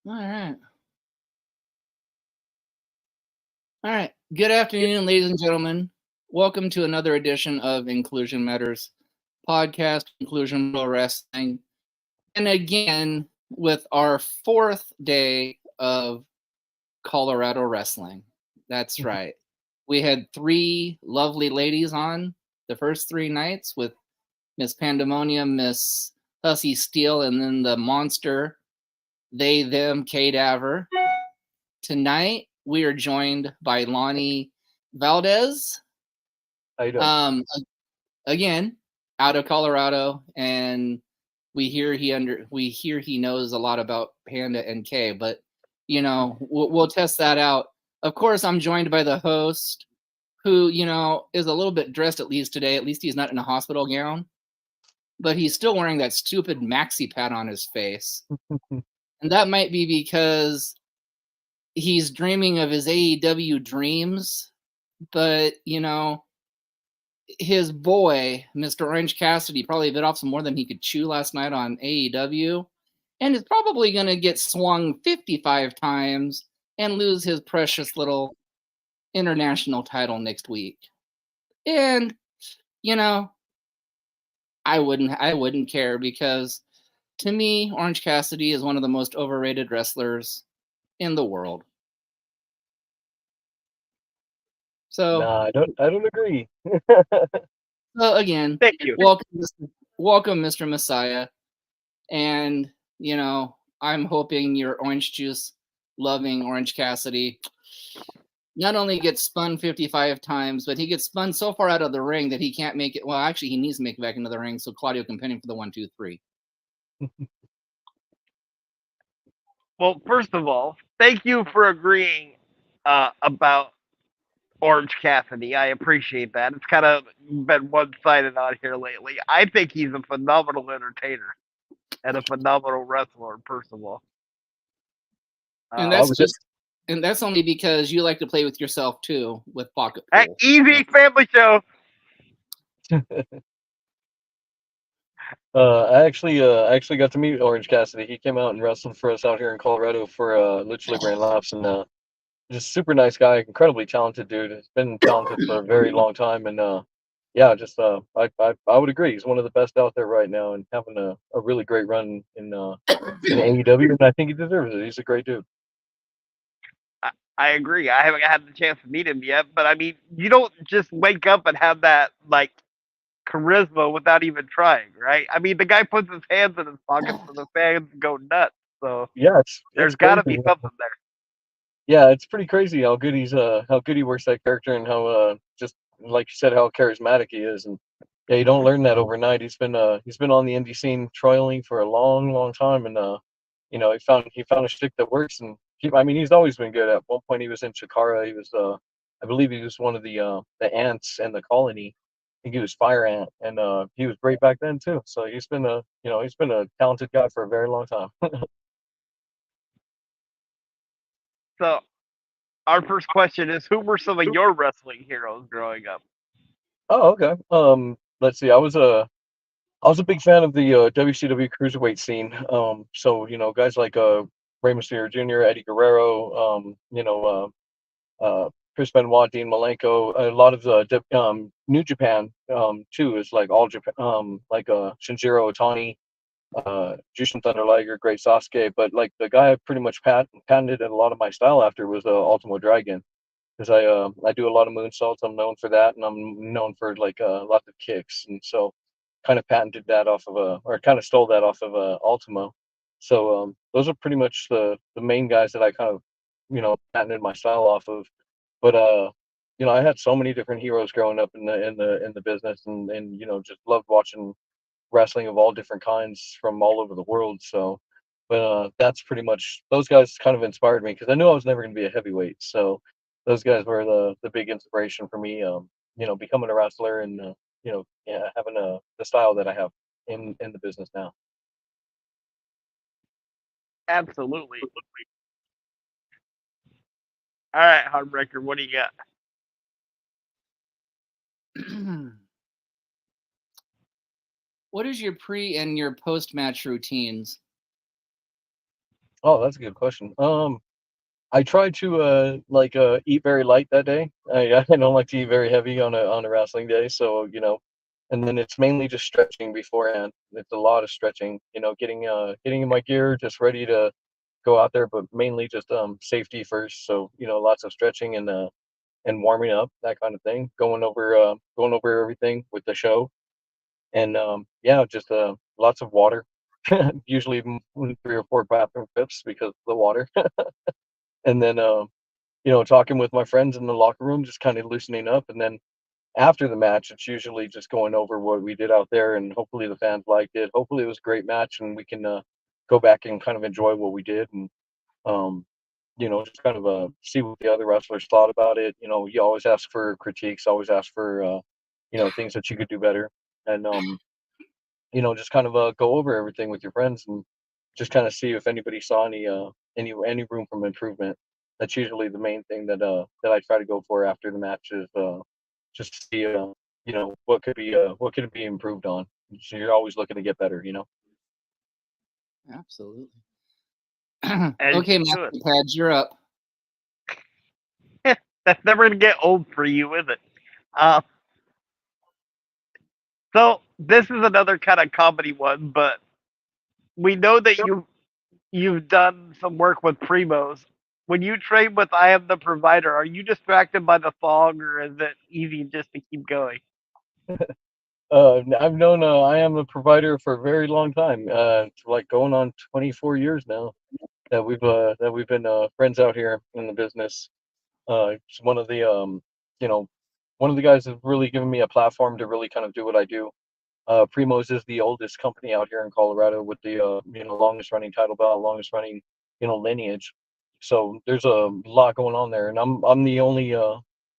All right. All right. Good afternoon, ladies and gentlemen. Welcome to another edition of Inclusion Matters podcast, Inclusion Pro Wrestling. And again, with our fourth day of Colorado wrestling. That's right. We had three lovely ladies on the first three nights with Miss Pandemonium, Miss Hussy Steel, and then the monster, they, them, Cadaver. Tonight, we are joined by Lonnie Valdez. How you doing? Again, out of Colorado, and we hear he knows a lot about Panda and K, but we'll test that out. Of course, I'm joined by the host, who is a little bit dressed at least today. At least he's not in a hospital gown, but he's still wearing that stupid maxi pad on his face, and that might be because he's dreaming of his AEW dreams, but his boy, Mr. Orange Cassidy, probably bit off some more than he could chew last night on AEW, and is probably going to get swung 55 times and lose his precious little international title next week. And I wouldn't care, because to me, Orange Cassidy is one of the most overrated wrestlers in the world. So Nah, I don't agree. so again, Thank you. welcome, Mr. Messiah. And I'm hoping your orange juice loving Orange Cassidy not only gets spun 55 times, but he gets spun so far out of the ring that he can't make it. Well, actually, he needs to make it back into the ring so Claudio can pin him for the 1, 2, 3. Well, first of all, thank you for agreeing about Orange Cassidy. I appreciate that. It's kind of been one-sided out here lately. I think he's a phenomenal entertainer and a phenomenal wrestler, first of all. And that's only because you like to play with yourself too, with pocket pool. Easy family show. I actually got to meet Orange Cassidy. He came out and wrestled for us out here in Colorado for Lucha Libre and Laps, and just super nice guy, incredibly talented dude. He's been talented for a very long time, and yeah, just I would agree. He's one of the best out there right now, and having a really great run in AEW, and I think he deserves it. He's a great dude. I agree. I haven't had the chance to meet him yet, but I mean, you don't just wake up and have that charisma without even trying, right? I mean, the guy puts his hands in his pockets and the fans go nuts. So Yeah, there's it's got to crazy. be something there. Yeah, it's pretty crazy how good he works that character, and how just like you said, how charismatic he is. And yeah, you don't learn that overnight. He's been on the indie scene toiling for a long time, and he found a shtick that works. And I mean, he's always been good. At one point, he was in Chikara. He was I believe he was one of the ants and the colony. I think he was Fire Ant, and he was great back then too. So he's been a talented guy for a very long time. So our first question is, who were some of your wrestling heroes growing up? Oh, okay. Let's see. I was a big fan of the WCW cruiserweight scene. So guys like Rey Mysterio Jr., Eddie Guerrero, Chris Benoit, Dean Malenko, a lot of the New Japan too, is like all Japan, like Shinjiro Otani, Jushin Thunder Liger, Great Sasuke. But like the guy I pretty much patented a lot of my style after was Ultimo Dragon, because I do a lot of moonsaults. I'm known for that, and I'm known for like lots of kicks, and so kind of patented that off of or kind of stole that off of Ultimo. So those are pretty much the main guys that I kind of patented my style off of. But I had so many different heroes growing up in the business, and just loved watching wrestling of all different kinds from all over the world. So, but that's pretty much, those guys kind of inspired me, because I knew I was never going to be a heavyweight. So those guys were the big inspiration for me. Becoming a wrestler, and yeah, having the style that I have in the business now. Absolutely. All right, Heartbreaker, what do you got? What is your pre and your post match routines? Oh, that's a good question. I try to eat very light that day. I don't like to eat very heavy on a wrestling day, so and then it's mainly just stretching beforehand. It's a lot of stretching, getting in my gear, just ready to go out there, but mainly just safety first. So lots of stretching and warming up, that kind of thing. Going over everything with the show, and yeah, just lots of water. Usually 3 or 4 bathroom trips because of the water, and then talking with my friends in the locker room, just kind of loosening up. And then after the match, it's usually just going over what we did out there, and hopefully the fans liked it. Hopefully it was a great match, and we can go back and kind of enjoy what we did, and um, just kind of see what the other wrestlers thought about it. You always ask for critiques, always ask for things that you could do better, and just kind of go over everything with your friends and just kind of see if anybody saw any room for improvement. That's usually the main thing that I try to go for after the match is just to see what could it be improved on. So you're always looking to get better. Absolutely. As Okay, you should. Master Pads, you're up. That's never gonna get old for you, is it? Uh, so this is another kind of comedy one, but we know that you've done some work with Primos. When you train with I Am the Provider, are you distracted by the fog, or is it easy just to keep going? I've known I am the provider for a very long time. It's like going on 24 years now that we've been friends out here in the business. It's you know, one of the guys has really given me a platform to really kind of do what I do. Primos is the oldest company out here in Colorado with the longest running title belt, longest running lineage. So there's a lot going on there, and I'm the only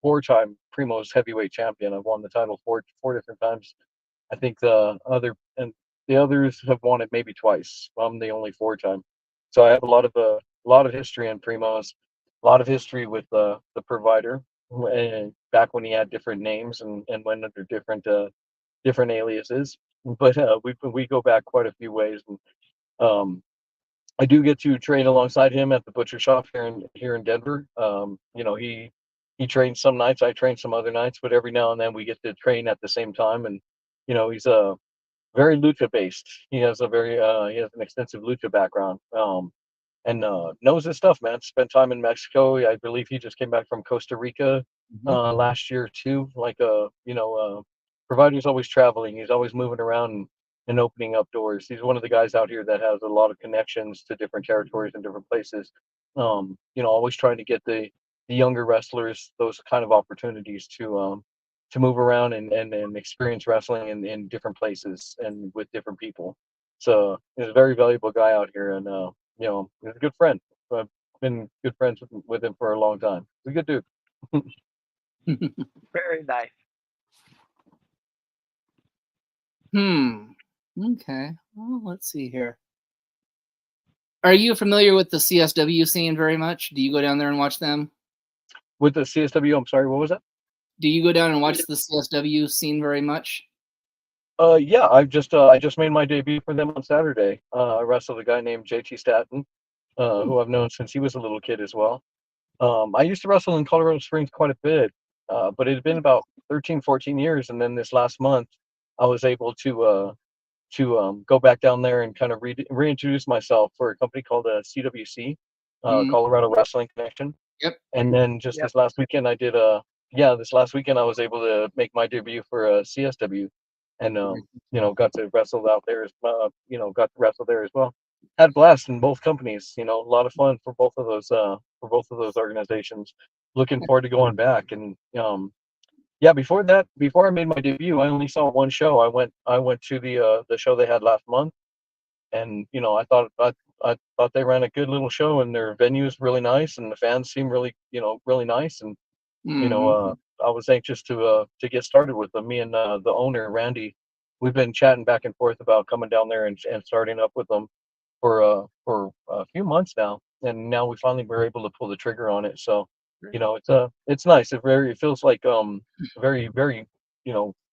4-time Primos heavyweight champion. I've won the title four different times. I think the others have won it maybe twice. I'm the only 4-time, so I have a lot of history in Primos, a lot of history with the provider, and back when he had different names and went under different aliases. But we go back quite a few ways, and um, I do get to train alongside him at the butcher shop here in Denver. He trains some nights, I train some other nights, but every now and then we get to train at the same time. And he's very lucha based. He has an extensive lucha background. And knows his stuff, man. Spent time in Mexico. I believe he just came back from Costa Rica last year too. Provider's always traveling. He's always moving around and opening up doors. He's one of the guys out here that has a lot of connections to different territories and different places. Always trying to get the younger wrestlers those kind of opportunities to move around and experience wrestling in different places and with different people. So he's a very valuable guy out here, and he's a good friend. I've been good friends with him for a long time. He's a good dude. Very nice. Okay. Well, let's see here. Are you familiar with the CSW scene very much? Do you go down there and watch them? With the CSW, I'm sorry, what was that? Do you go down and watch the CSW scene very much? Yeah, I just made my debut for them on Saturday. I wrestled a guy named JT Staton, who I've known since he was a little kid as well. I used to wrestle in Colorado Springs quite a bit, but it had been about 13, 14 years, and then this last month, I was able to go back down there and kind of reintroduce myself for a company called CWC, Colorado Wrestling Connection. Yep. And then just this last weekend, this last weekend I was able to make my debut for CSW, and got to wrestle out there got to wrestle there as well. Had a blast in both companies. A lot of fun for both of those organizations. Looking forward to going back. And yeah, before that, before I made my debut, I only saw one show. I went to the show they had last month, and I thought they ran a good little show, and their venue is really nice, and the fans seem really nice. And I was anxious to get started with them. Me and the owner Randy, we've been chatting back and forth about coming down there and starting up with them for a few months now, and now we finally were able to pull the trigger on it. So it's nice. It feels like a very very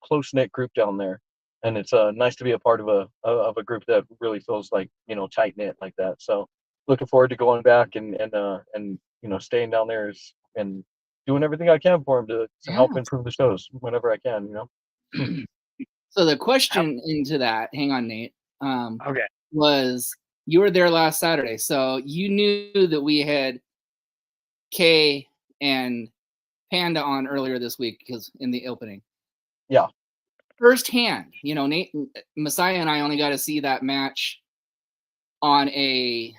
close knit group down there, and it's nice to be a part of a group that really feels like tight knit like that. So looking forward to going back and staying down there and doing everything I can for him to help improve the shows whenever I can. So the question into that, hang on, Nate. Okay. Was you were there last Saturday, so you knew that we had Kay and Panda on earlier this week because in the opening. Yeah. Firsthand, Nate, Messiah, and I only got to see that match on a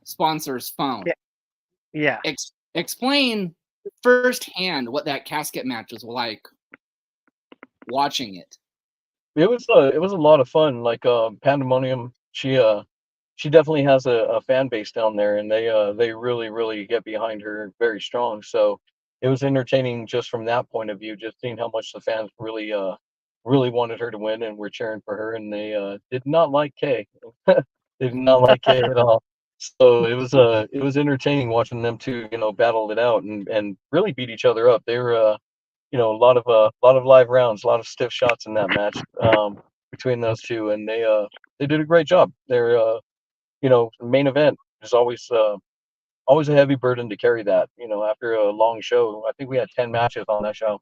sponsor's phone. Yeah. Explain firsthand what that casket match was like. Watching it. It was a lot of fun. Like Pandemonium, she definitely has a fan base down there, and they really get behind her very strong. So it was entertaining just from that point of view, just seeing how much the fans really wanted her to win and were cheering for her, and they did not like Kay. They did not like Kay at all. So it was entertaining watching them two, battle it out and really beat each other up. They were a lot of live rounds, a lot of stiff shots in that match between those two, and they did a great job. They're main event is always a heavy burden to carry that. After a long show, I think we had 10 matches on that show,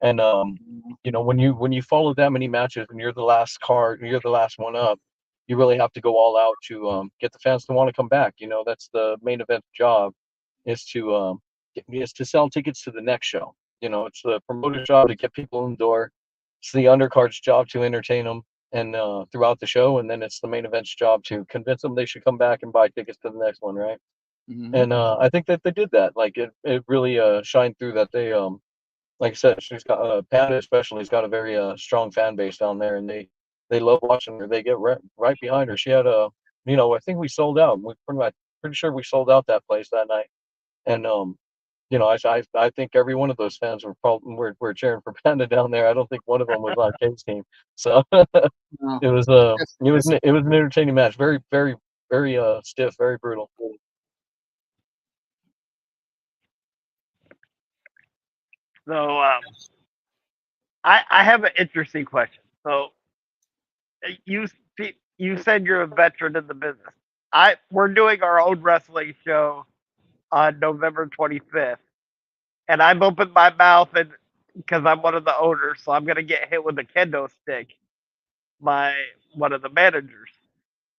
and when you follow that many matches and you're the last card, you're the last one up, you really have to go all out to get the fans to want to come back. That's the main event job, is to sell tickets to the next show. It's the promoter's job to get people in the door. It's the undercard's job to entertain them and throughout the show, and then it's the main event's job to convince them they should come back and buy tickets to the next one, right? Mm-hmm. And I think that they did that. Like it really shined through that they like I said, she's got Panda especially has got a very strong fan base down there, and they love watching her. They get right behind her. She had I think we sold out. Pretty sure we sold out that place that night, and I think every one of those fans were cheering for Panda down there. I don't think one of them was on Kay's team. So No. it was an entertaining match. Very very very stiff, very brutal. So I have an interesting question. So you said you're a veteran in the business. We're doing our own wrestling show on November 25th, and I've opened my mouth and because I'm one of the owners, so I'm gonna get hit with a kendo stick by one of the managers.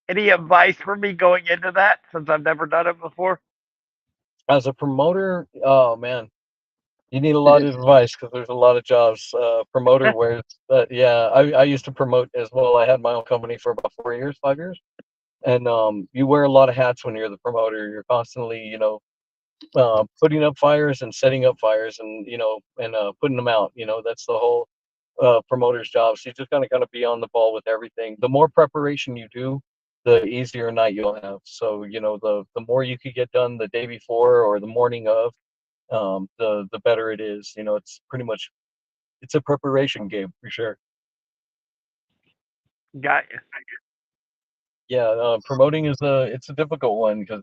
Any advice for me going into that since I've never done it before? As a promoter, oh man, you need a lot of advice because there's a lot of jobs. Promoter where yeah, I used to promote as well. I had my own company for about 5 years, and you wear a lot of hats when you're the promoter. You're constantly, putting up fires and setting up fires, and putting them out. That's the whole promoter's job. So you just gotta be on the ball with everything. The more preparation you do, the easier night you'll have. So the more you could get done the day before or the morning of, the better it is. It's a preparation game for sure. Got you. Yeah, promoting it's a difficult one because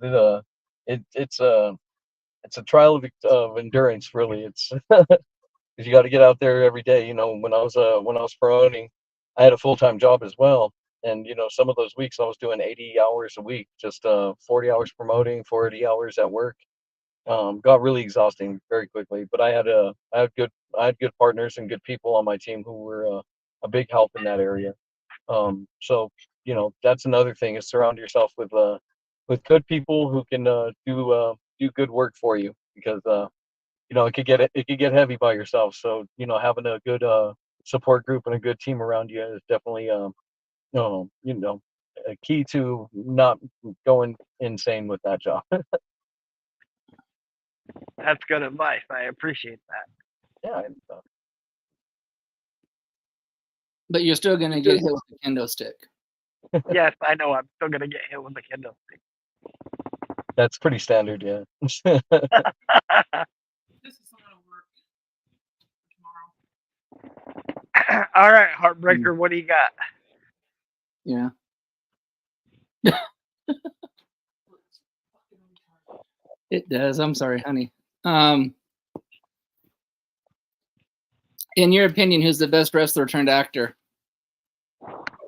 it's a trial of endurance. Really, it's because you got to get out there every day. When I was promoting, I had a full-time job as well, and some of those weeks I was doing 80 hours a week, just 40 hours promoting, 40 hours at work. Got really exhausting very quickly, but I had good partners and good people on my team who were a big help in that area. So that's another thing, is surround yourself with good people who can do good work for you, because it could get heavy by yourself. So having a good support group and a good team around you is definitely a key to not going insane with that job. That's good advice. I appreciate that. Yeah. But you're still gonna get hit with a kendo stick. Yes, I know. I'm still gonna get hit with a kendo stick. That's pretty standard, yeah. This is a lot of work tomorrow. All right, Heartbreaker, what do you got? Yeah. It does. I'm sorry, honey. In your opinion, who's the best wrestler turned actor?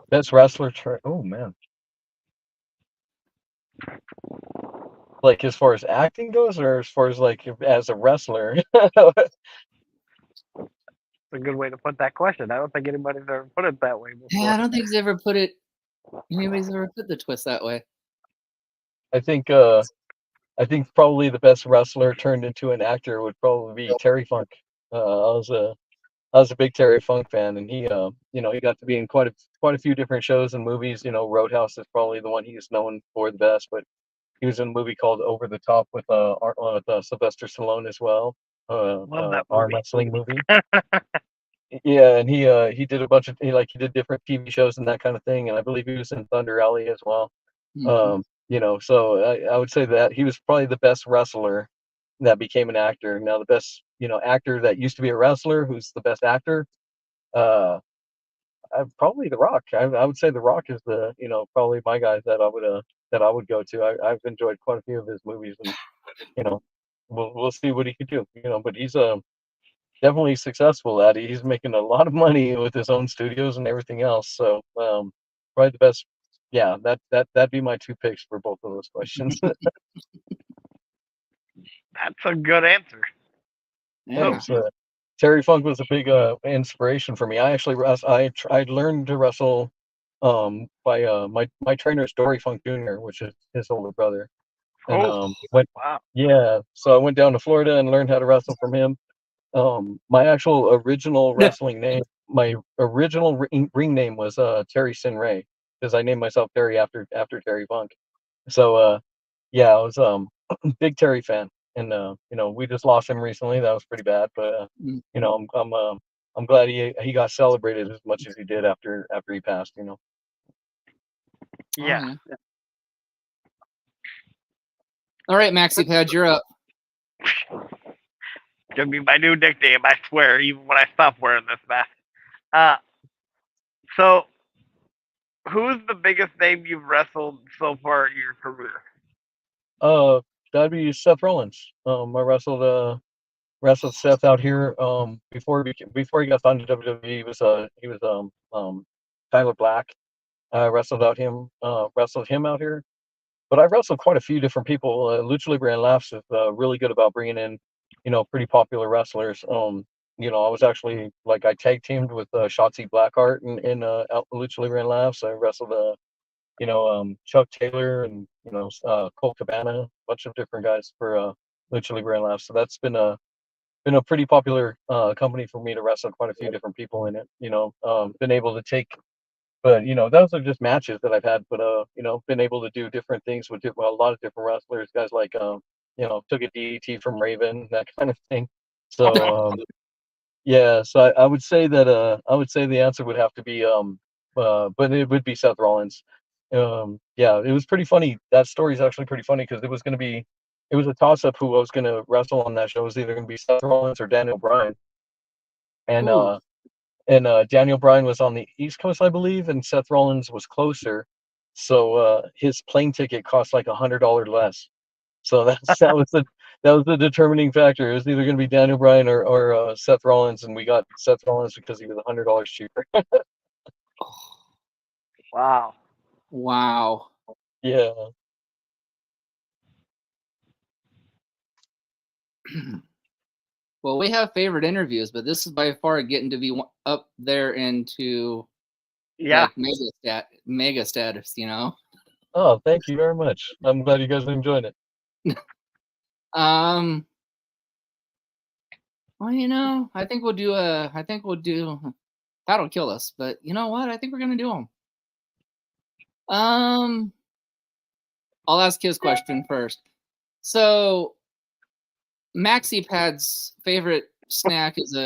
Best wrestler. Oh man. Like as far as acting goes, or as far as like as a wrestler? It's a good way to put that question. I don't think anybody's ever put it that way before. Yeah, I don't think anybody's ever put the twist that way. I think probably the best wrestler turned into an actor would probably be Terry Funk. I was a big Terry Funk fan, and he he got to be in quite a few different shows and movies. Roadhouse is probably the one he's known for the best, but he was in a movie called Over the Top with Sylvester Stallone as well. Love that Arm movie. wrestling movie. Yeah, and he did a bunch of he did different TV shows and that kind of thing, and I believe he was in Thunder Alley as well. Mhm. So I would say that he was probably the best wrestler that became an actor. Now the best actor that used to be a wrestler, who's the best actor, uh, probably The Rock. I would say The Rock is the probably my guy that I would go to. I've enjoyed quite a few of his movies, and you know we'll see what he could do. But he's definitely successful at it. He's making a lot of money with his own studios and everything else. So probably the best. Yeah, that'd be my two picks for both of those questions. That's a good answer. Yeah. Thanks. Terry Funk was a big inspiration for me. I actually I learned to wrestle by my trainer is Dory Funk Jr., which is his older brother. And Oh, went wow. yeah, so I went down to Florida and learned how to wrestle from him. My actual original wrestling name, my original ring name was Terry Sin Ray, because I named myself Terry after Terry Funk. So yeah, I was big Terry fan, and we just lost him recently. That was pretty bad, but Mm. I'm glad he got celebrated as much as he did after he passed. Oh, Yeah. yeah. All right, Maxi Pad, you're up. Gonna be my new nickname, I swear, even when I stop wearing this mask. So who's the biggest name you've wrestled so far in your career? That'd be Seth Rollins. I wrestled Seth out here before he got signed to WWE. He was Tyler Black. I wrestled him out here. But I wrestled quite a few different people. Lucha Libre and Laughs is really good about bringing in, pretty popular wrestlers. I was actually I tag teamed with Shotzi Blackheart in Lucha Libre and Laughs. I wrestled Chuck Taylor and Colt Cabana, a bunch of different guys for Lucha Libre and Laughs. So that's been a pretty popular company for me to wrestle quite a few different people in it. Been able to take but those are just matches that I've had. But been able to do different things with a lot of different wrestlers, guys like took a DDT from Raven, that kind of thing. So yeah, so I would say that I would say the answer would have to be but it would be Seth Rollins. Yeah, it was pretty funny. That story is actually pretty funny because it was a toss up who I was gonna wrestle on that show. It was either gonna be Seth Rollins or Daniel Bryan, and Ooh. Daniel Bryan was on the East Coast, I believe, and Seth Rollins was closer. So his plane ticket cost like $100 less. So that was the determining factor. It was either going to be Daniel Bryan or Seth Rollins, and we got Seth Rollins because he was $100 cheaper. Wow. Wow. Yeah. Well, we have favorite interviews, but this is by far getting to be up there into Yeah. mega status, Oh, thank you very much. I'm glad you guys are enjoying it. Well, I think we'll do That'll Kill Us, but you know what? I think we're gonna do them. I'll ask his question first. So, Maxi Pad's favorite snack is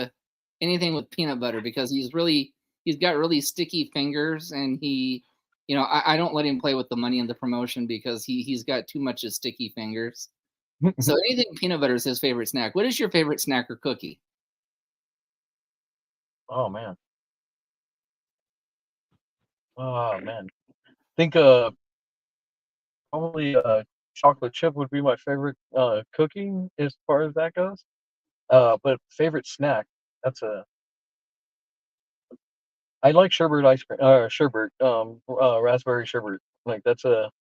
anything with peanut butter because he's got really sticky fingers, and I don't let him play with the money in the promotion because he's got too much of sticky fingers. So anything peanut butter is his favorite snack. What is your favorite snack or cookie? Oh man. I think probably chocolate chip would be my favorite cookie as far as that goes. But favorite snack, I like sherbet ice cream, raspberry sherbet. Like that's kind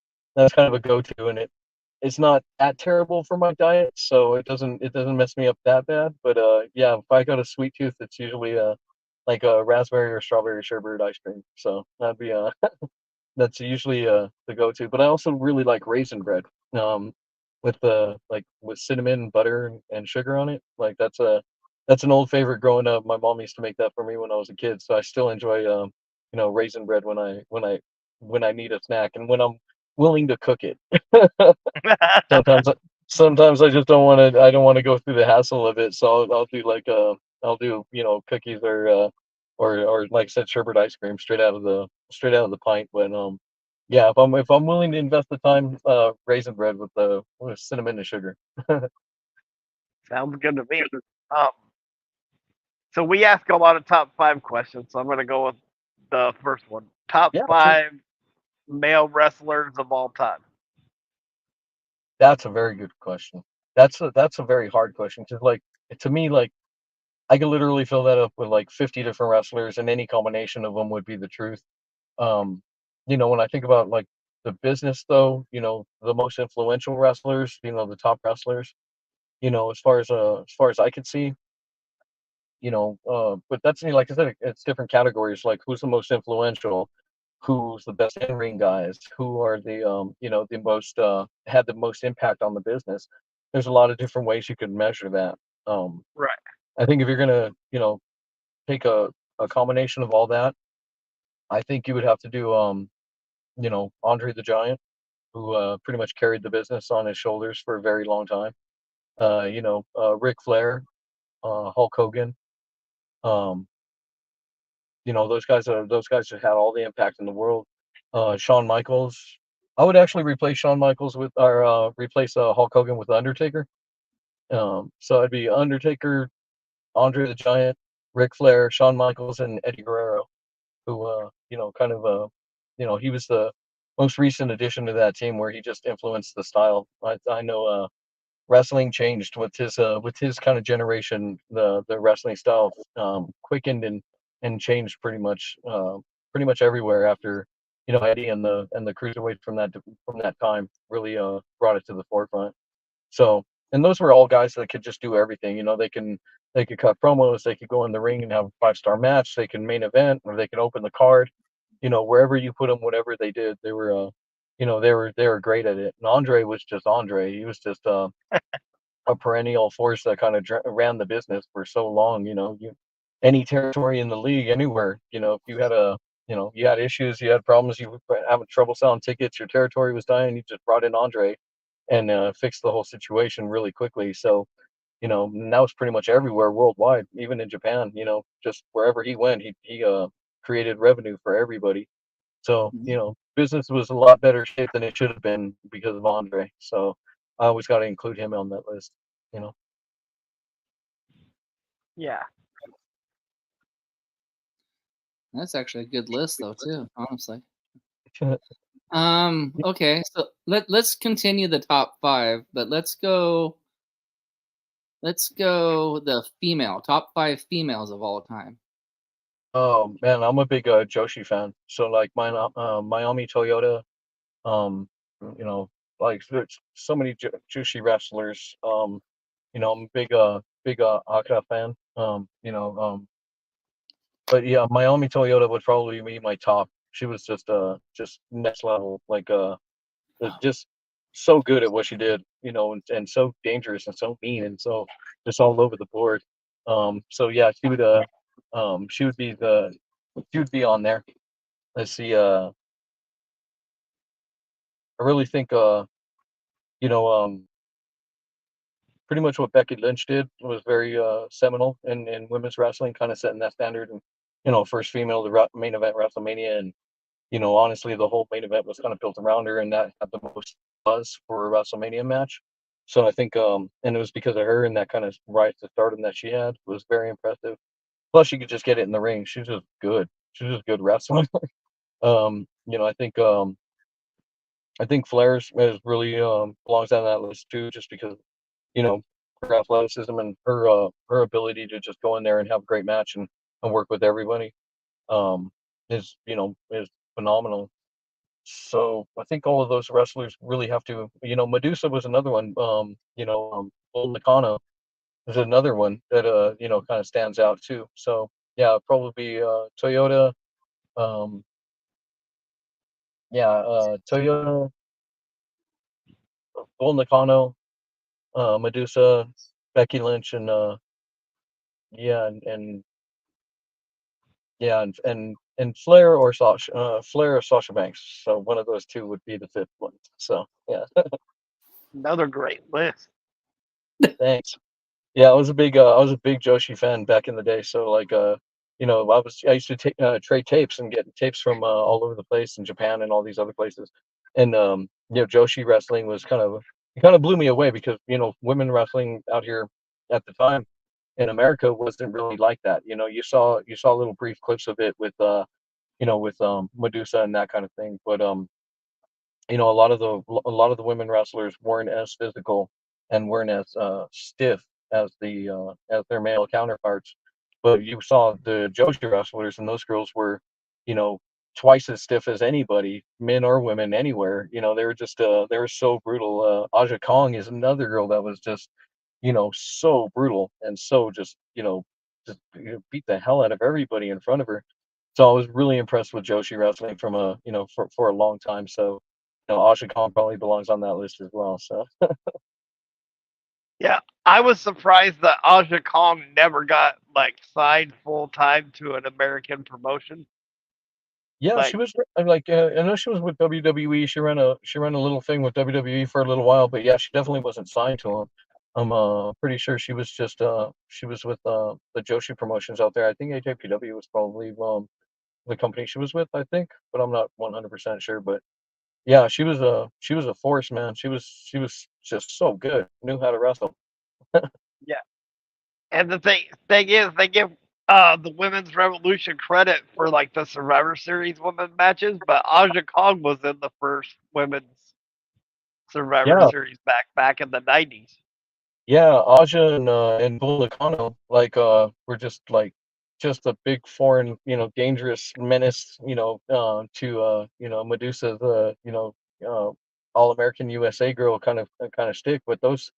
of a go-to, and it's not that terrible for my diet, so it doesn't mess me up that bad. But yeah, if I got a sweet tooth, it's usually like a raspberry or strawberry sherbet ice cream. So that'd be that's usually the go-to. But I also really like raisin bread. With the like with cinnamon, butter, and sugar on it. Like that's an old favorite growing up. My mom used to make that for me when I was a kid, so I still enjoy raisin bread when I need a snack and when I'm willing to cook it. sometimes I- sometimes I just don't want to. I don't want to go through the hassle of it, so I'll do like I'll do cookies or like I said, sherbet ice cream straight out of the pint. But yeah, if I'm willing to invest the time, raisin bread with cinnamon and sugar. Sounds good to me. Um, so we ask a lot of top 5 questions, so I'm going to go with the first one. Top Yeah, sure. 5 male wrestlers of all time. That's a very good question. That's a very hard question because like to me like I could literally fill that up with like 50 different wrestlers and any combination of them would be the truth. Um, when I think about like the business though, the most influential wrestlers, the top wrestlers, as far as I could see, but that's like I said, it's different categories. Like who's the most influential, who's the best in ring guys, who are the most had the most impact on the business. There's a lot of different ways you could measure that. Um, Right. I think if you're gonna, take a combination of all that, I think you would have to do, Andre the Giant, who pretty much carried the business on his shoulders for a very long time. Ric Flair, Hulk Hogan. Um, those guys have had all the impact in the world. Shawn Michaels. I would actually replace Shawn Michaels with or replace Hulk Hogan with Undertaker. So it'd be Undertaker, Andre the Giant, Ric Flair, Shawn Michaels, and Eddie Guerrero, who kind of he was the most recent addition to that team where he just influenced the style. I know wrestling changed with his kind of generation. The wrestling style quickened and changed pretty much everywhere after Eddie and the cruiserweight from that time really brought it to the forefront. So and those were all guys that could just do everything. They could cut promos, they could go in the ring and have a 5-star match, they can main event, or they can open the card. Wherever you put them, whatever they did, they were great at it. And Andre was just Andre. He was just a perennial force that kind of ran the business for so long. Any territory in the league, anywhere, if you had issues, you had problems, you were having trouble selling tickets, your territory was dying, you just brought in Andre and fixed the whole situation really quickly. So, and that was pretty much everywhere worldwide, even in Japan. Just wherever he went, he created revenue for everybody. So, business was a lot better shape than it should have been because of Andre. So, I always got to include him on that list. You know. Yeah. That's actually a good list, though, too. Honestly. Okay, so let's continue the top 5, but let's go the top 5 females of all time. Oh man, I'm a big Joshi fan. So like my Miami Toyota, um, like there's so many Joshi wrestlers. I'm a big Akira fan. But yeah, Miami Toyota would probably be my top. She was just next level, like just so good at what she did, and so dangerous and so mean and so just all over the board. So yeah, she would be on there. Let's see. I really think you know, pretty much what Becky Lynch did was very seminal in women's wrestling, kind of setting that standard, and first female to main event WrestleMania, and honestly, the whole main event was kind of built around her, and that had the most buzz for a WrestleMania match. So I think, and it was because of her and that kind of rise to stardom that she had was very impressive. Plus, she could just get it in the ring. She's just good. She's just good wrestling. I think Flair's is really belongs on that list too, just because you know her athleticism and her ability to just go in there and have a great match and work with everybody um, is phenomenal. So I think all of those wrestlers really have to, Medusa was another one. Bull Nakano is another one that kind of stands out too. So yeah, probably Toyota. Um, Toyota, Bull Nakano, Medusa, Becky Lynch, and yeah, and Flair or Sasha Banks. So one of those two would be the fifth one. So yeah, Another great list. thanks. Yeah, I was a big Joshi fan back in the day. So like I used to trade tapes and get tapes from all over the place in Japan and all these other places. And Joshi wrestling was it kind of blew me away because women wrestling out here at the time in America wasn't really like that. You saw little brief clips of it with Medusa and that kind of thing, but a lot of the women wrestlers weren't as physical and weren't as stiff as their male counterparts. But you saw the Joshi wrestlers, and those girls were, you know, twice as stiff as anybody, men or women anywhere. They were just they were so brutal. Aja Kong is another girl that was just, so brutal and so just beat the hell out of everybody in front of her. So I was really impressed with Joshi wrestling from for a long time. So Aja Kong probably belongs on that list as well. So Yeah, I was surprised that Aja Kong never got like signed full time to an American promotion. yeah, Like, she was I know she was with WWE. She ran a little thing with WWE for a little while, but yeah, she definitely wasn't signed to them. I'm pretty sure she was with the Joshi promotions out there. I think AJPW was probably the company she was with, I think, but I'm not 100% sure. But yeah, she was a force, man. She was just so good. Knew how to wrestle. yeah, and the thing is, they give the women's revolution credit for like the Survivor Series women matches, but Aja Kong was in the first women's Survivor Yeah, Series back in the '90s. yeah, Aja and Bull Nakano were just a big foreign, dangerous menace, to Medusa's uh All American USA girl kind of stick. But those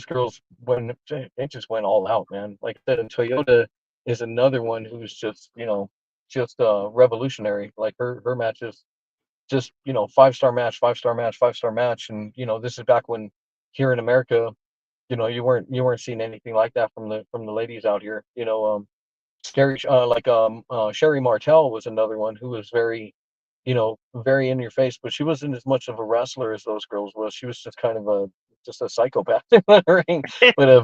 girls when they just went all out, man. Like I said, and Toyota is another one who's just revolutionary. Like her matches, just 5-star match, 5-star match, 5-star match, and this is back when here in America, you weren't seeing anything like that from the ladies out here. Sherry Martel was another one who was very in your face, but she wasn't as much of a wrestler as those girls was. She was just a psychopath in the ring, but a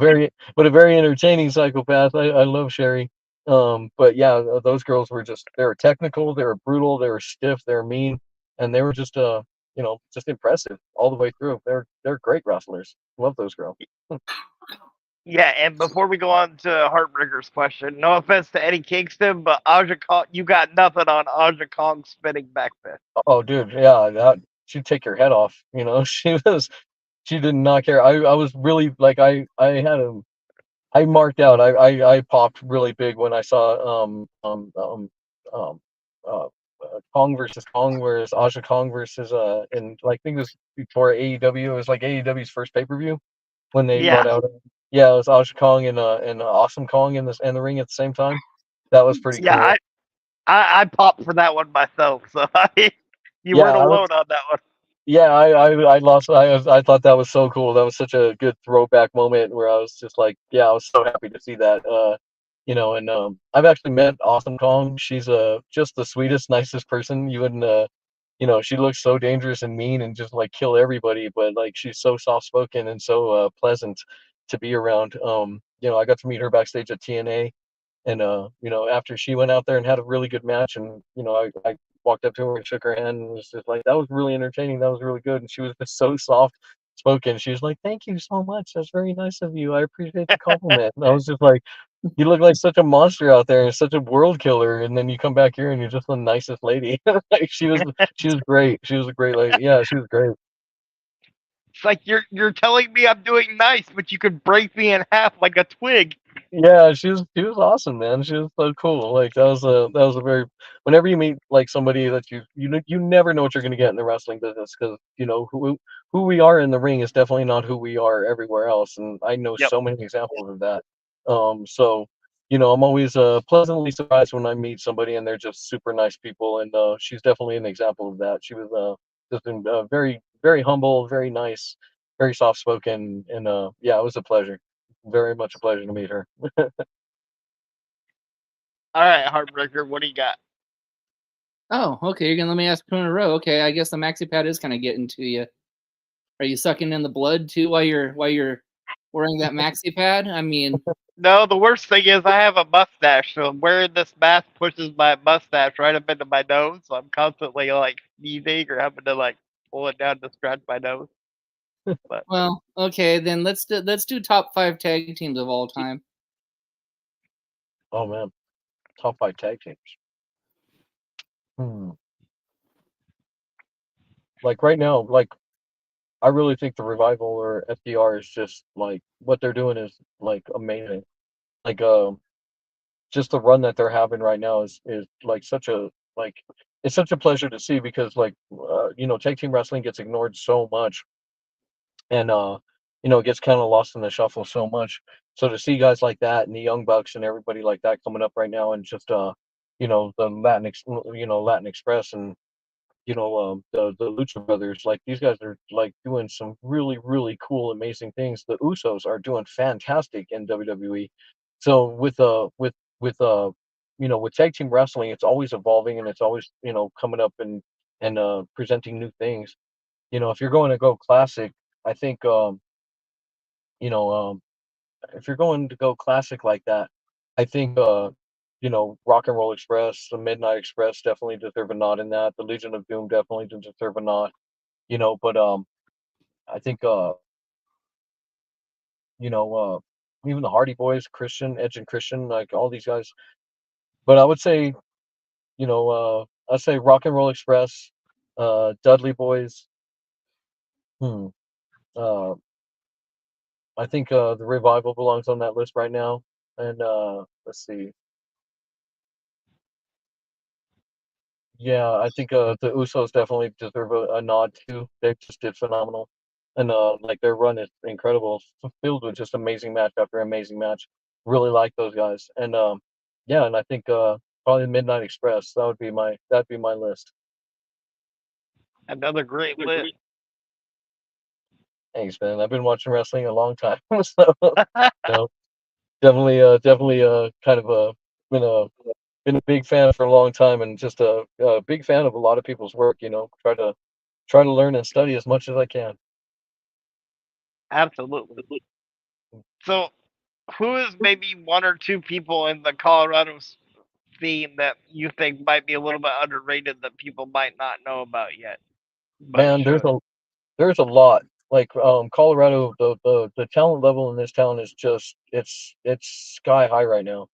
very entertaining psychopath. I love Sherry. But yeah, those girls they were technical, they were brutal, they were stiff, they were mean, and they were just impressive all the way through. They're great wrestlers. Love those girls. Yeah, and before we go on to Heartbreaker's question, no offense to Eddie Kingston, but Aja Kong, you got nothing on Aja Kong spinning back fist. Oh, dude, yeah, she'd take your head off. She did not care. I was really like I marked out. I popped really big when I saw um uh, Kong versus Kong, whereas Aja Kong versus and like I think it was before AEW. It was like AEW's first pay-per-view when they brought Yeah, out. Yeah, it was Aja Kong and Awesome Kong in the ring at the same time. That was pretty yeah, cool. I popped for that one myself, so you Yeah, weren't alone on that one. yeah, I lost. I thought that was so cool. That was such a good throwback moment where I was just like, yeah, I was so happy to see that. And I've actually met Awesome Kong. She's just the sweetest, nicest person. You wouldn't she looks so dangerous and mean and just like kill everybody, but like she's so soft spoken and so pleasant to be around. I got to meet her backstage at TNA, and after she went out there and had a really good match, and I walked up to her and shook her hand and was just like, that was really entertaining, that was really good. And she was just so soft spoken. She was like, thank you so much, that's very nice of you, I appreciate the compliment. And I was just like, you look like such a monster out there and such a world killer, and then you come back here and you're just the nicest lady. Like she was great. She was a great lady. Yeah, she was great. It's like you're telling me I'm doing nice, but you could break me in half like a twig. Yeah, she was awesome, man. She was so cool. Like that was a very whenever you meet like somebody that you never know what you're gonna get in the wrestling business because who we are in the ring is definitely not who we are everywhere else, and I know Yep. so many examples of that. So I'm always pleasantly surprised when I meet somebody and they're just super nice people, and she's definitely an example of that. She was just very very humble, very nice, very soft spoken, and yeah, it was a pleasure. Very much a pleasure to meet her. All right, Heartbreaker, what do you got? Oh, okay. You're gonna let me ask two in a row. Okay, I guess the maxi pad is kind of getting to you. Are you sucking in the blood too while you're wearing that maxi pad? I mean, No, the worst thing is I have a mustache, so wearing this mask pushes my mustache right up into my nose, so I'm constantly like sneezing or having to like pull it down to scratch my nose. But well, okay, then let's do top 5 tag teams of all time. Oh man, top 5 tag teams. Hmm. Like right now, like I really think the Revival or FDR is just like what they're doing is like amazing. Like just the run that they're having right now is like like it's such a pleasure to see because like tag team wrestling gets ignored so much and it gets kind of lost in the shuffle so much. So to see guys like that and the Young Bucks and everybody like that coming up right now and just the Latin Express and the Lucha Brothers, like these guys are like doing some really really cool amazing things. The Usos are doing fantastic in WWE. So with tag team wrestling, it's always evolving and it's always coming up and presenting new things. If you're going to go classic, I think you know if you're going to go classic like that, I think Rock and Roll Express, the Midnight Express definitely deserve a nod in that. The Legion of Doom definitely deserve a nod. But I think you know uh even the Hardy Boys, Christian, Edge and Christian, like all these guys. But I would say I'd say Rock and Roll Express, Dudley Boys. Hmm. Uh, I think the Revival belongs on that list right now. And let's see. Yeah, I think the Usos definitely deserve a nod too. They just did phenomenal, and like their run is incredible, filled with just amazing match after amazing match. Really like those guys, and yeah, and I think probably Midnight Express. That'd be my list. another great list. Thanks, man. I've been watching wrestling a long time, so no, definitely kind of been a been a big fan for a long time, and just a big fan of a lot of people's work. Try to learn and study as much as I can. Absolutely. So, who is maybe one or two people in the Colorado scene that you think might be a little bit underrated that people might not know about yet, but Man, should? there's a lot. Like Colorado, the talent level in this town is just it's sky high right now.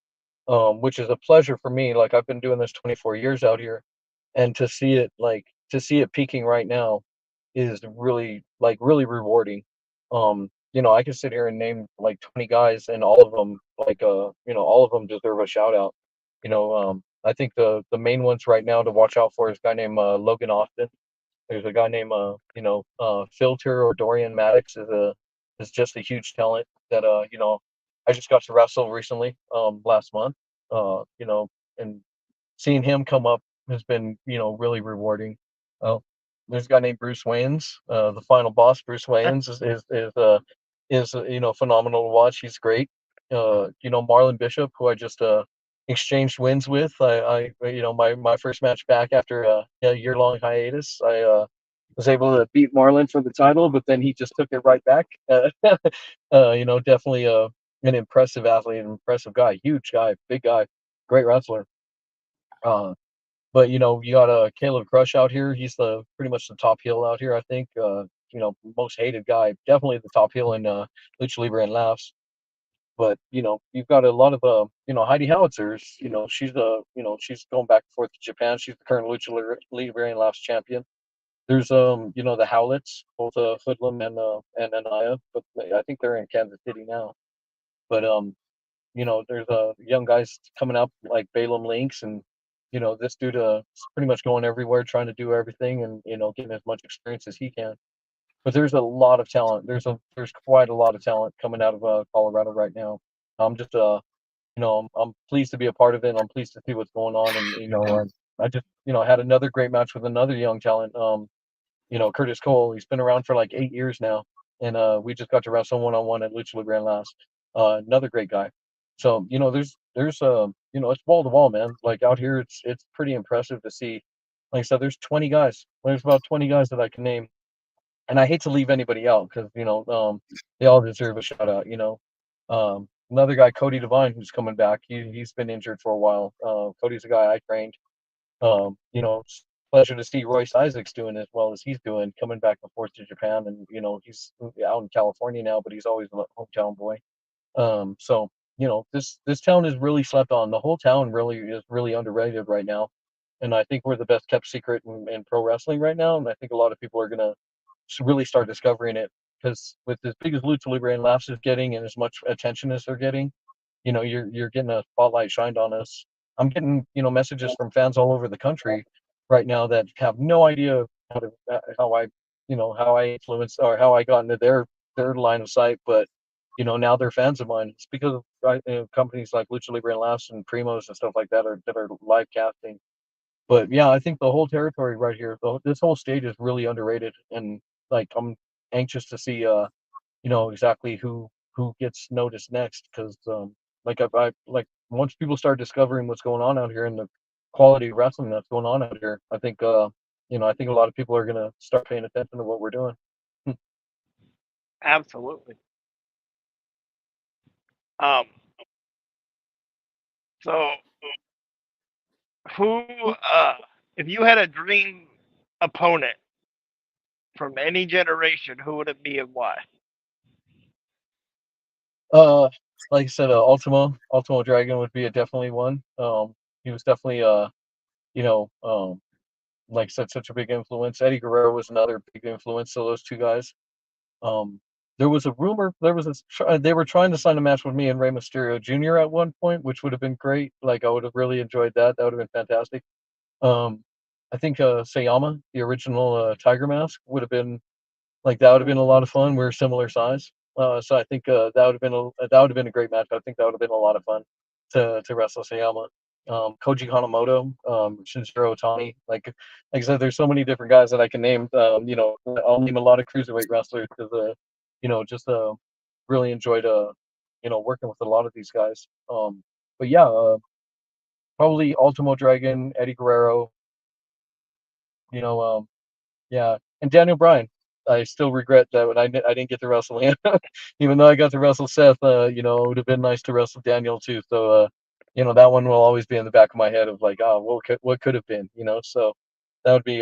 Which is a pleasure for me. Like I've been doing this 24 years out here, and to see it peaking right now is really rewarding. I can sit here and name like 20 guys, and all of them all of them deserve a shout out. I think the main ones right now to watch out for is a guy named Logan Austin. There's a guy named Filter or Dorian Maddox is just a huge talent that I just got to wrestle recently last month. And seeing him come up has been really rewarding. Uh, there's a guy named Bruce Waynes, the final boss. Bruce Waynes is phenomenal to watch. He's great. Marlon Bishop, who I just exchanged wins with. My first match back after a year long hiatus. I was able to beat Marlon for the title, but then he just took it right back. Definitely an impressive athlete, an impressive guy, huge guy, big guy, great wrestler. Uh, but you got Caleb Crush out here. He's the pretty much the top heel out here. I think. Most hated guy. Definitely the top heel in Lucha Libre and Laughs. But you've got a lot of Heidi Howitzers. She's going back and forth to Japan. She's the current Libre and Laughs champion. There's the Howlets, both Hoodlum and Anaya, but I think they're in Kansas City now. But there's young guys coming up like Balaam Links, and this dude is pretty much going everywhere, trying to do everything, and getting as much experience as he can. But there's a lot of talent. There's quite a lot of talent coming out of Colorado right now. I'm just I'm pleased to be a part of it. I'm pleased to see what's going on, and I just had another great match with another young talent. Curtis Cole. He's been around for like 8 years now, and we just got to wrestle 1-on-1 at Lucha Libre last. Another great guy. So there's it's wall to wall, man. Like out here, it's pretty impressive to see. Like I said, there's 20 guys. There's about 20 guys that I can name, and I hate to leave anybody out because they all deserve a shout out. Another guy, Cody Devine, who's coming back. He's been injured for a while. Cody's a guy I trained. It's a pleasure to see Royce Isaacs doing as well as he's doing, coming back and forth to Japan, and he's out in California now, but he's always a hometown boy. So this town is really slept on. The whole town really is really underrated right now, and I think we're the best kept secret in pro wrestling right now, and I think a lot of people are gonna really start discovering it, because with as big as Lucha Libre and Laughs is getting, and as much attention as they're getting, you're getting a spotlight shined on us. I'm getting messages from fans all over the country right now that have no idea how I influenced or how I got into their line of sight, but now they're fans of mine. It's because of companies like Lucha Libre and Laughs and Primos and stuff like that are live casting. But yeah, I think the whole territory right here, this whole stage is really underrated, and like I'm anxious to see exactly who gets noticed next, because I like once people start discovering what's going on out here and the quality of wrestling that's going on out here, I think I think a lot of people are gonna start paying attention to what we're doing. Absolutely. Um. So, who, if you had a dream opponent from any generation, who would it be and why? Like I said, Ultimo Dragon would be definitely one. He was definitely you know, like I said, such a big influence. Eddie Guerrero was another big influence. So those two guys. Um, there was a rumor. They were trying to sign a match with me and Rey Mysterio Jr. at one point, which would have been great. Like I would have really enjoyed that. That would have been fantastic. I think Sayama, the original Tiger Mask, would have been that would have been a lot of fun. We're similar size, so I think that would have been a great match. I think that would have been a lot of fun to wrestle Sayama. Koji Hanamoto, Shinjiro Otani. Like I said, there's so many different guys that I can name. I'll name a lot of cruiserweight wrestlers because just really enjoyed working with a lot of these guys. But yeah, probably Ultimo Dragon, Eddie Guerrero. You know, yeah, and Daniel Bryan. I still regret that when I didn't get to wrestle him, even though I got to wrestle Seth. It would have been nice to wrestle Daniel too. So, that one will always be in the back of my head of like, oh, what could have been, So that would be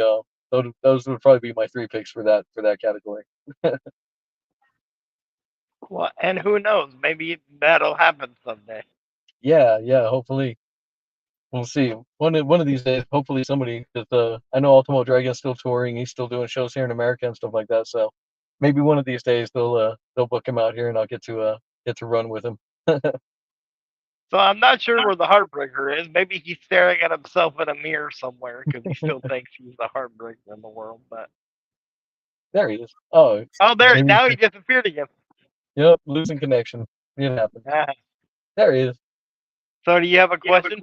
those would probably be my three picks for that category. Well, and who knows? Maybe that'll happen someday. Yeah, hopefully. We'll see. One of these days, hopefully somebody, because I know Ultimo Dragon's still touring. He's still doing shows here in America and stuff like that. So maybe one of these days they'll book him out here, and I'll get to run with him. So I'm not sure where the Heartbreaker is. Maybe he's staring at himself in a mirror somewhere because he still thinks he's the Heartbreaker in the world. But there he is. Oh, there! Now he disappeared again. Yep, losing connection. It happens. There he is. So do you have a question?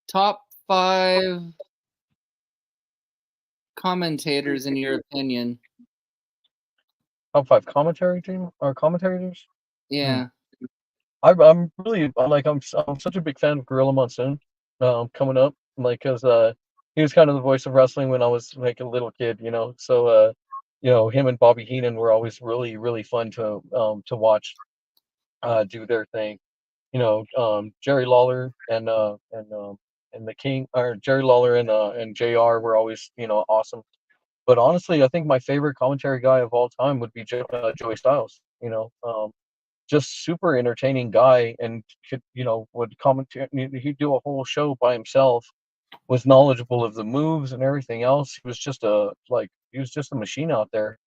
Top 5 commentators in your opinion. Top 5 commentary team or commentators? Yeah. I'm really I'm such a big fan of Gorilla Monsoon. Coming up, because he was kind of the voice of wrestling when I was like a little kid, So him and Bobby Heenan were always really really fun to watch do their thing. Jerry Lawler and the King, or Jerry Lawler and JR were always awesome. But honestly, I think my favorite commentary guy of all time would be Joey Styles. Just super entertaining guy, and could would commentate. He'd do a whole show by himself, was knowledgeable of the moves and everything else. He was just a machine out there.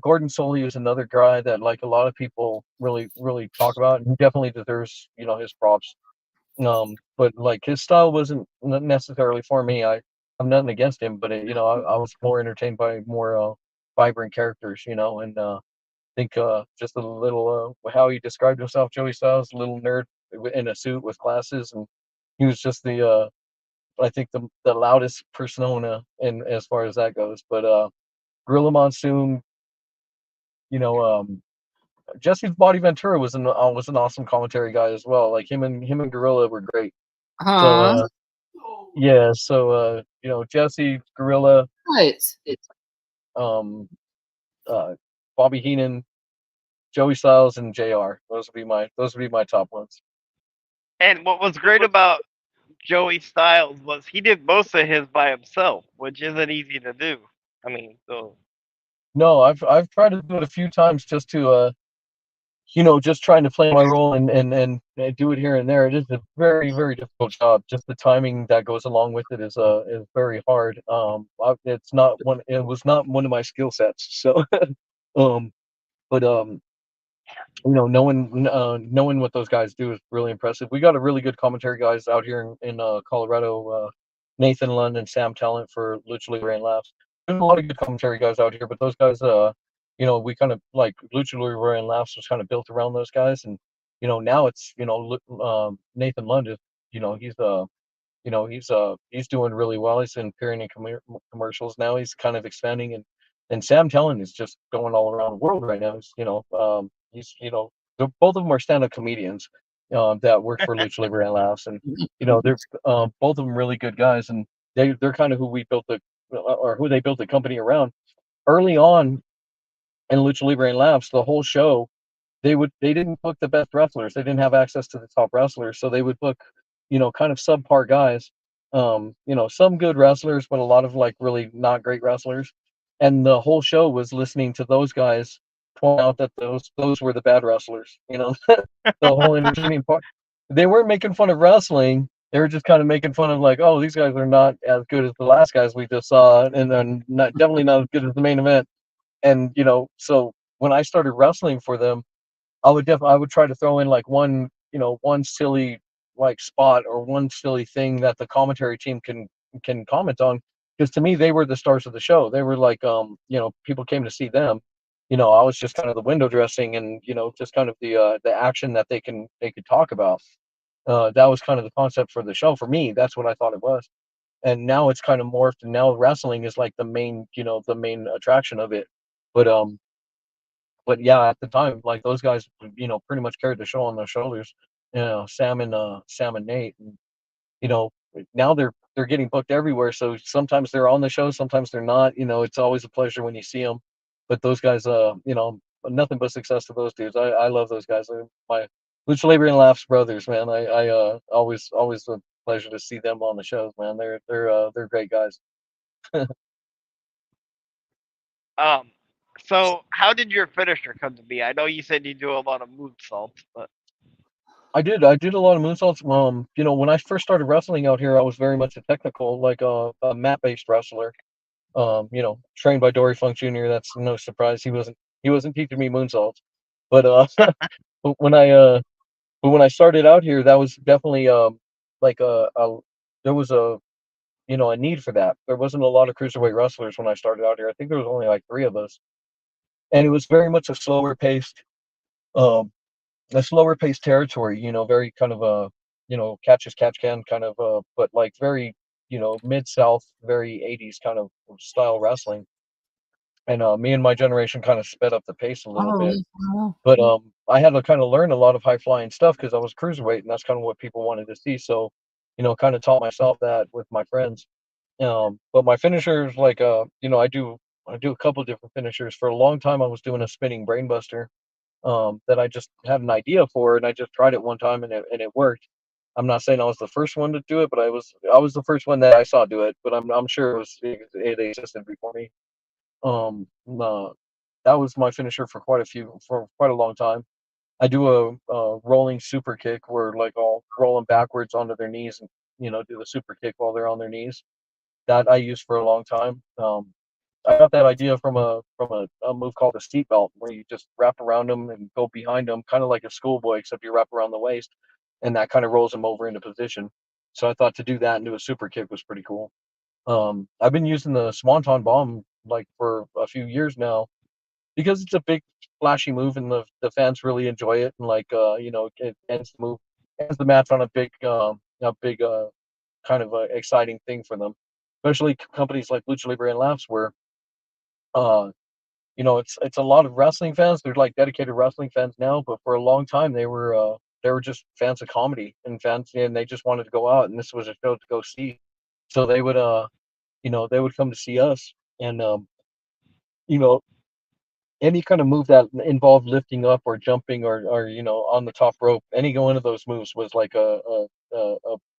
Gordon Soley is another guy that like a lot of people really talk about, and he definitely deserves his props. But like his style wasn't necessarily for me. I'm nothing against him, but I was more entertained by more vibrant characters, and think just a little how he described himself, Joey Styles, a little nerd in a suit with glasses, and he was just the I think the loudest persona in as far as that goes. But Gorilla Monsoon, you know, Jesse's Body Ventura was an awesome commentary guy as well. Like him and Gorilla were great. So Huh? yeah, so Jesse, Gorilla, What? um, Bobby Heenan, Joey Styles, and JR. Those would be my top ones. And what was great about Joey Styles was he did most of his by himself, which isn't easy to do. I mean, so No, I've tried to do it a few times just to just trying to play my role and do it here and there. It is a very difficult job. Just the timing that goes along with it is very hard. It was not one of my skill sets. So um but knowing what those guys do is really impressive. We got a really good commentary guys out here in Colorado. Nathan Lund and Sam Talent for Lucha Libre and Laughs. There's a lot of good commentary guys out here, but those guys, we kind of like Lucha Libre and Laughs was kind of built around those guys, and now it's Nathan Lund is he's doing really well. He's appearing in commercials now. He's kind of expanding, and Sam Tellen is just going all around the world right now. Both of them are stand-up comedians that work for Lucha Libre and Laughs, and they're both of them really good guys, and they're kind of who we built who they built the company around early on in Lucha Libre and Laughs. The whole show they didn't book the best wrestlers. They didn't have access to the top wrestlers, so they would book, kind of subpar guys. Some good wrestlers, but a lot of like really not great wrestlers. And the whole show was listening to those guys point out that those were the bad wrestlers. The whole entertaining part. They weren't making fun of wrestling. They were just kind of making fun of like, oh, these guys are not as good as the last guys we just saw, and then definitely not as good as the main event. And so when I started wrestling for them, I would try to throw in like one silly like spot or one silly thing that the commentary team can comment on, because to me they were the stars of the show. They were like people came to see them. I was just kind of the window dressing and just kind of the action that they could talk about. That was kind of the concept for the show for me. That's what I thought it was. And now it's kind of morphed, and now wrestling is like the main attraction of it. But yeah, at the time, like those guys, pretty much carried the show on their shoulders. Sam and Nate, and you know, now they're getting booked everywhere. So sometimes they're on the show, sometimes they're not. It's always a pleasure when you see them. But those guys, nothing but success to those dudes. I love those guys. They're my Lucha Libre and Laughs brothers, man. I always a pleasure to see them on the shows, man. They're great guys. um, so how did your finisher come to be? I know you said you do a lot of moonsaults, but I did a lot of moonsaults. When I first started wrestling out here, I was very much a technical, like a mat-based wrestler. Trained by Dory Funk Jr. That's no surprise. He wasn't teaching me moonsaults, but but when I uh, but when I started out here, that was definitely like there was a need for that. There wasn't a lot of cruiserweight wrestlers when I started out here. I think there was only like three of us, and it was very much um, a slower paced territory. Very kind of catch as catch can kind of but like very mid south, very 80s kind of style wrestling. And me and my generation kind of sped up the pace a little bit. But I had to kind of learn a lot of high flying stuff because I was cruiserweight, and that's kind of what people wanted to see. So, kind of taught myself that with my friends. But my finishers, like I do a couple different finishers. For a long time, I was doing a spinning brainbuster that I just had an idea for, and I just tried it one time, and it worked. I'm not saying I was the first one to do it, but I was the first one that I saw do it. But I'm sure it existed before me. Um, uh, that was my finisher for quite a long time. I do a rolling super kick where like I'll roll them backwards onto their knees and do the super kick while they're on their knees. That I used for a long time. I got that idea from a move called a seat belt, where you just wrap around them and go behind them, kind of like a schoolboy, except you wrap around the waist, and that kind of rolls them over into position. So I thought to do that and do a super kick was pretty cool. I've been using the Swanton Bomb like for a few years now because it's a big flashy move and the fans really enjoy it, and like it ends the match on a big kind of exciting thing for them, especially companies like Lucha Libre and Laughs, where uh it's a lot of wrestling fans. They're like dedicated wrestling fans now, but for a long time they were just fans of comedy and they just wanted to go out, and this was a show to go see. So they would come to see us, and you know any kind of move that involved lifting up or jumping or on the top rope, any one of those moves was like a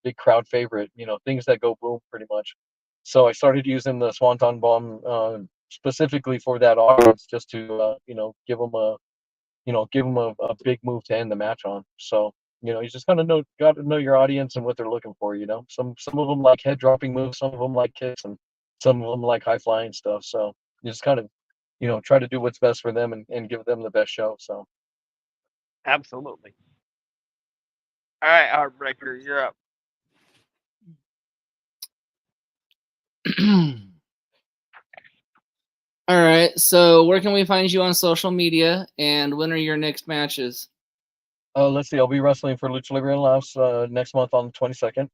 big crowd favorite. Things that go boom pretty much. So I started using the Swanton Bomb specifically for that audience, just to give them a big move to end the match on. So you just kind of got to know your audience and what they're looking for. Some of them like head dropping moves, some of them like kicks, and some of them like high flying stuff. So you just kind of try to do what's best for them and give them the best show. So Absolutely. All right, Heartbreaker, you're up. All right. So where can we find you on social media, and when are your next matches? let's see. I'll be wrestling for Lucha Libre and Laughs next month on the 22nd.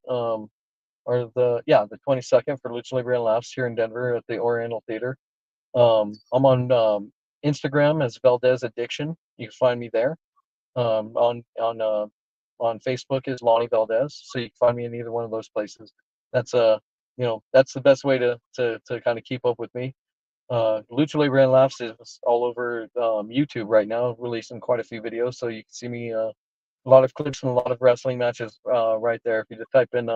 The 22nd for Lucha Libre and Laughs here in Denver at the Oriental Theater. I'm on Instagram as Valdez Addiction. You can find me there. On Facebook is Lonnie Valdez, so you can find me in either one of those places. That's the best way to kind of keep up with me. Lucha Libre and Laughs is all over YouTube right now, releasing quite a few videos, so you can see me a lot of clips and a lot of wrestling matches right there. If you just type in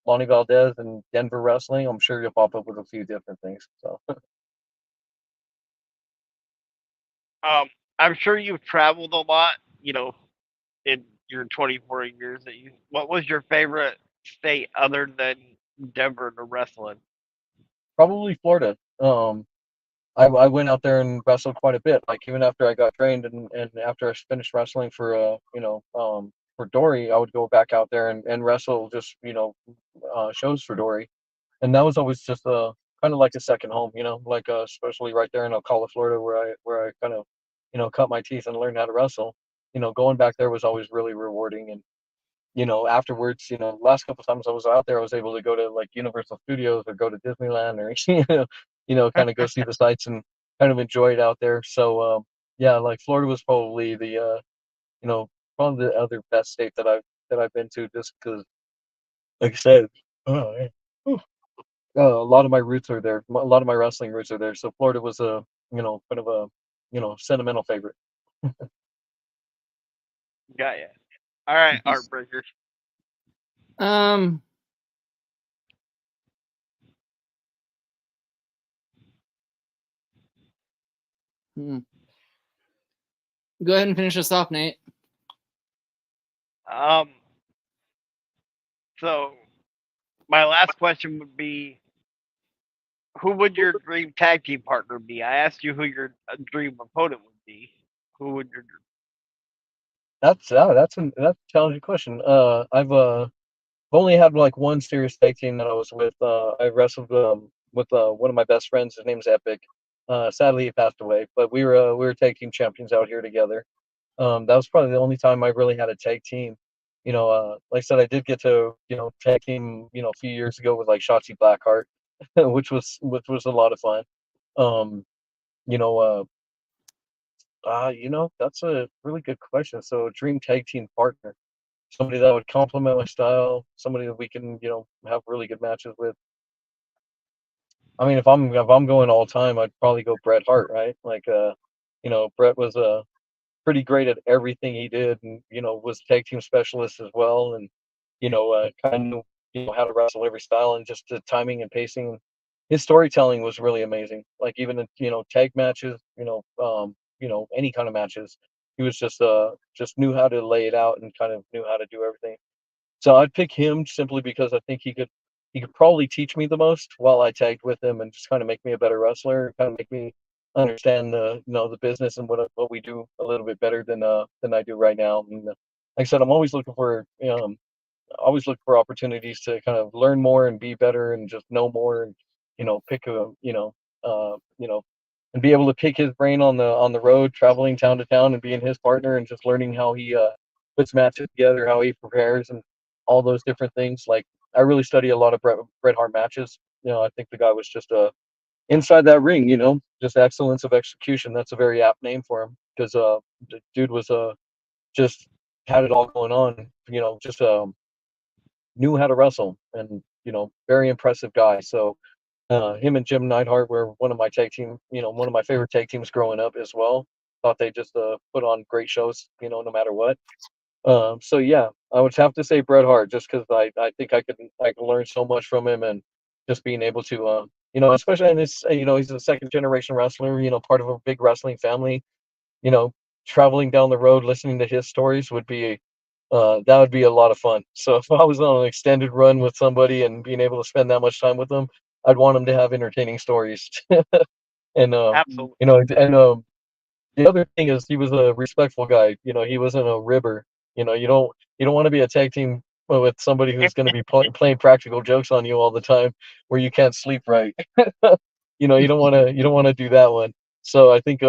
Lonnie Valdez and Denver Wrestling, I'm sure you'll pop up with a few different things. So I'm sure you've traveled a lot, in your 24 years that you. What was your favorite state other than Denver to wrestle in? probably Florida. I went out there and wrestled quite a bit. Like even after I got trained and after I finished wrestling for Dory, I would go back out there and wrestle just shows for Dory, and that was always just kind of like a second home. Like especially right there in Ocala, Florida, where I kind of cut my teeth and learned how to wrestle. Going back there was always really rewarding, and afterwards, last couple times I was out there, I was able to go to like Universal Studios or go to Disneyland or kind of go see the sights and kind of enjoy it out there. So yeah, like Florida was probably you know probably the other best state that I've been to, just because, like I said, oh, man. Whew. A lot of my roots are there. A lot of my wrestling roots are there. So Florida was a kind of a sentimental favorite. Got ya. All right, Heartbreaker. Um, hmm. Go ahead and finish us off, Nate. So my last question would be, who would your dream tag team partner be? I asked you who your dream opponent would be. Who would your That's a challenging question. I've only had like one serious tag team that I was with. I wrestled with one of my best friends. His name's Epic. Sadly, he passed away, but we were tag team champions out here together. That was probably the only time I really had a tag team. Like I said, I did get to tag team a few years ago with like Shotzi Blackheart, which was a lot of fun. Um, you know, that's a really good question. So, a dream tag team partner, somebody that would complement my style, somebody that we can have really good matches with. I mean, if I'm going all time, I'd probably go Bret Hart, right? Like, Bret was pretty great at everything he did, and was tag team specialist as well, and kind of knew how to wrestle every style, and just the timing and pacing. His storytelling was really amazing. Like even in tag matches, any kind of matches, he was just knew how to lay it out and kind of knew how to do everything. So I'd pick him simply because I think he could probably teach me the most while I tagged with him, and just kind of make me a better wrestler, kind of make me understand the the business and what we do a little bit better than I do right now. And like I said, I'm always look for opportunities to kind of learn more and be better and just know more, and pick a and be able to pick his brain on the road, traveling town to town, and being his partner, and just learning how he puts matches together, how he prepares, and all those different things. Like, I really study a lot of Bret Hart matches. I think the guy was just inside that ring, just excellence of execution. That's a very apt name for him, because the dude was just had it all going on. Just knew how to wrestle, and very impressive guy. So him and Jim Neidhart were one of my one of my favorite tag teams growing up as well. Thought they just put on great shows, no matter what. So yeah, I would have to say Bret Hart, just because I think I could learn so much from him, and just being able to especially in this, he's a second generation wrestler, part of a big wrestling family. you know, Traveling down the road, listening to his stories would be that would be a lot of fun. So if I was on an extended run with somebody and being able to spend that much time with them, I'd want them to have entertaining stories. And Absolutely. the other thing is, he was a respectful guy. He wasn't a ribber. You don't want to be a tag team with somebody who's going to be playing practical jokes on you all the time, where you can't sleep right. You don't want to do that one. So I think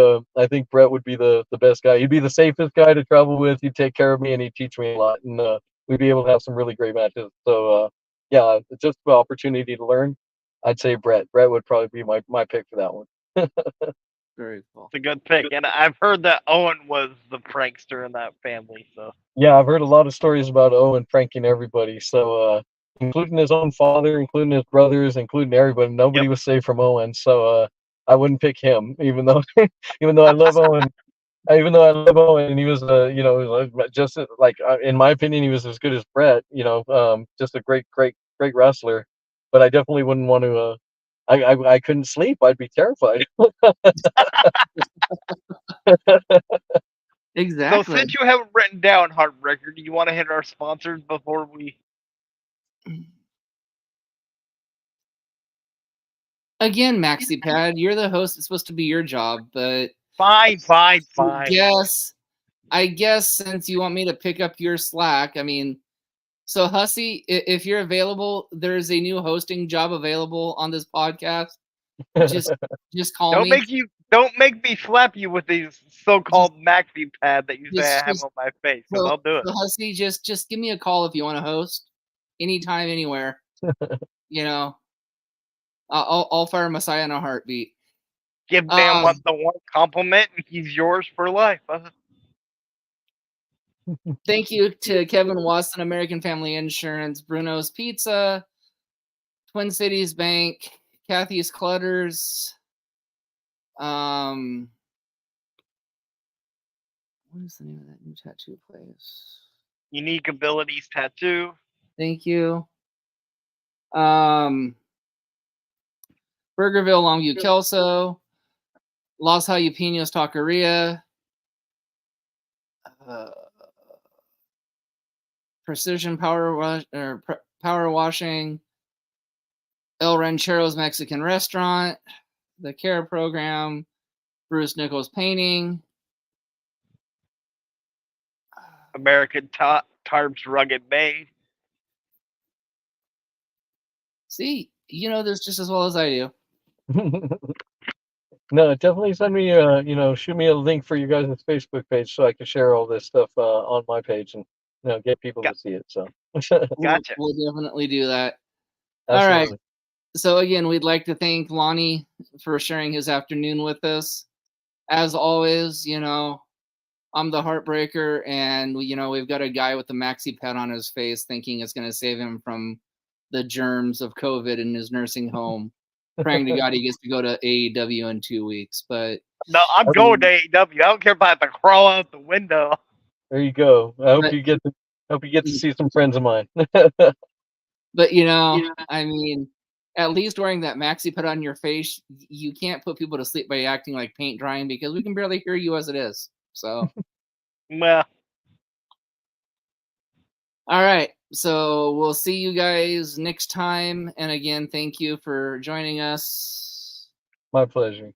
Brett would be the best guy. He'd be the safest guy to travel with. He'd take care of me, and he'd teach me a lot, and we'd be able to have some really great matches. So yeah, just the opportunity to learn. I'd say Brett. Brett would probably be my pick for that one. Very cool. It's a good pick, and I've heard that Owen was the prankster in that family. So Yeah, I've heard a lot of stories about Owen pranking everybody. So including his own father, including his brothers, including everybody. Nobody Yep. was safe from Owen. So I wouldn't pick him, even though even though I love Owen. Even though I love Owen, and he was just like, in my opinion, he was as good as Brett. Just a great wrestler. But I definitely wouldn't want to. I couldn't sleep. I'd be terrified. So Exactly. since you have it written down, Heartbreaker, do you want to hit our sponsors before we? Again, MaxiPad, you're the host. It's supposed to be your job, but Fine. I guess since you want me to pick up your slack, I mean, so Hussey, if you're available, there's a new hosting job available on this podcast. Just call Don't me. make me slap you with these so-called maxi pad that you say I have Just on my face, because so, I'll do it. so Hussey, just give me a call if you want to host, anytime, anywhere. I'll fire Messiah in a heartbeat. Give Dan the one compliment, and he's yours for life. Thank you to Kevin Watson, American Family Insurance, Bruno's Pizza, Twin Cities Bank, Kathy's Clutters. What is the name of that new tattoo place? Unique Abilities Tattoo. Thank you. Burgerville, Longview, Kelso, Los Jalapenos Taqueria, Precision Power Washing, El Ranchero's Mexican Restaurant, the Care Program, Bruce Nichols Painting, American Tarps Rugged Made. See, you know this just as well as I do. No, definitely send me shoot me a link for you guys' Facebook page, so I can share all this stuff on my page, and get people to see it. So Gotcha. We'll definitely do that. Absolutely. All right. So again, we'd like to thank Lonnie for sharing his afternoon with us. As always, I'm the Heartbreaker, and we've got a guy with a maxi pad on his face thinking it's going to save him from the germs of COVID in his nursing home. Praying to God he gets to go to AEW in 2 weeks. But no, I'm going to AEW. I don't care if I have to crawl out the window. There you go. I hope you get to see some friends of mine. But I mean, at least wearing that maxi pad on your face, you can't put people to sleep by acting like paint drying, because we can barely hear you as it is. So well, all right. So we'll see you guys next time. And again, thank you for joining us. My pleasure.